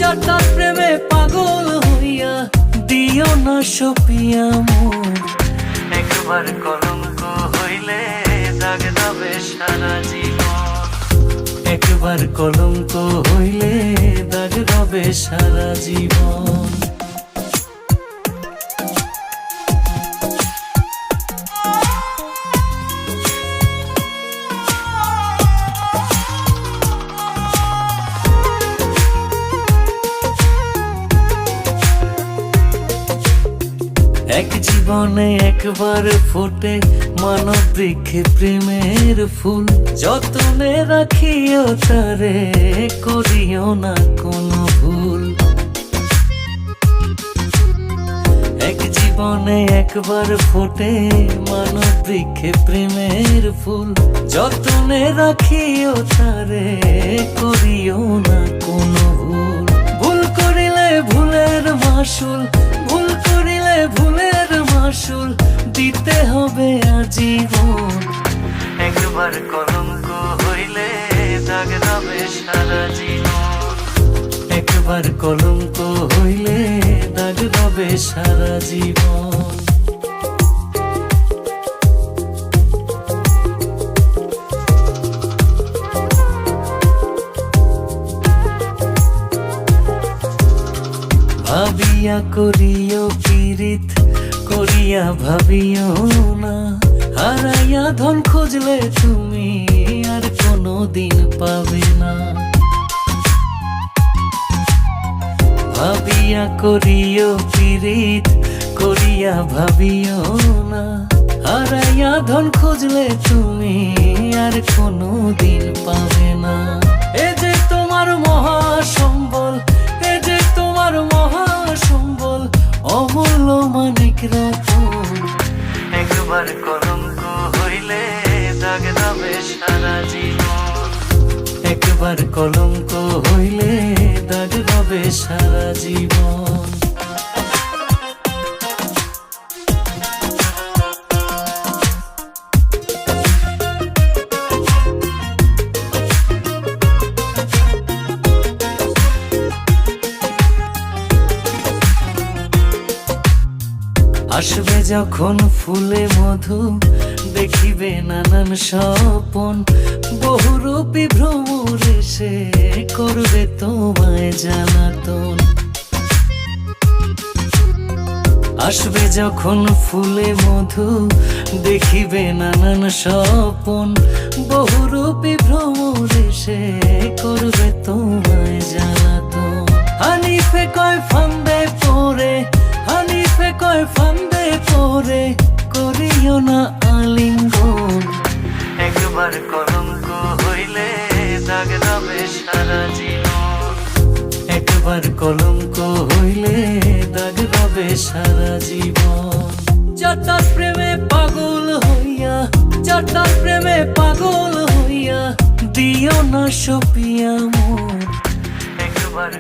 যাতার প্রেমে পাগল হইয়া দিও না সপিয়া মন। একবার কলঙ্ক হইলে দাগ দেবে সারা জীবন। একবার কলঙ্ক হইলে দাগ দেবে সারা জীবন। এক জীবনে একবার ফোটে মানব বৃক্ষে প্রেমের ফুল। যতনে রাখিও তারে করিও না কোনো ভুল। এক জীবনে একবার ফোটে মানব বৃক্ষে প্রেমের ফুল। যতনে রাখিও তারে করিও না কোনো ভুল। ভুল করিলে ভুলের মাসুল, ভুল করিলে ভুলের মাসুল দিতে হবে আজীবন। একবার কলঙ্ক হইলে দাগ দেবে সারা জীবন। একবার কলঙ্ক হইলে দাগ দেবে সারা জীবন। ভাবিয়া করিও পীড়িত করিয়া ভাবিও না। হারাইয়া ধন খুঁজলে তুমি আর কোনো দিন পাবে না। ভাবিয়া করিও পীড়িত করিয়া ভাবিও না। হারাইয়া ধন খুঁজলে তুমি আর কোনো দিন পাবে না। এ যে তোমার মহাসম্বল, এ যে তোমার মহাসম্বল, অমূল্য মানিক রতন। একবার কলঙ্ক হইলে দাগ দেবে সারা জীবন। একবার কলঙ্ক হইলে দাগ দেবে সারা জীবন। আসবে যখন ফুলে মধু দেখিবে নানান স্বপন। বহুরূপী ভ্রমর এসে করবে তোমায় জ্বালাতন। আসবে যখন ফুলে মধু দেখিবে নানান স্বপন। বহুরূপী ভ্রমর এসে করবে তোমায় জ্বালাতন। হানিফে কয় ফান্দে পড়ে, হানিফে কয় ফান্দে পড়ে করিও না আলিঙ্গন। একবার কলঙ্ক হইলে দাগ দেবে সারা জীবন। একবার কলঙ্ক হইলে দাগ দেবে সারা জীবন। যাতার প্রেমে পাগল হইয়া, যাতার প্রেমে পাগল হইয়া দিও না সপিয়া মন। একবার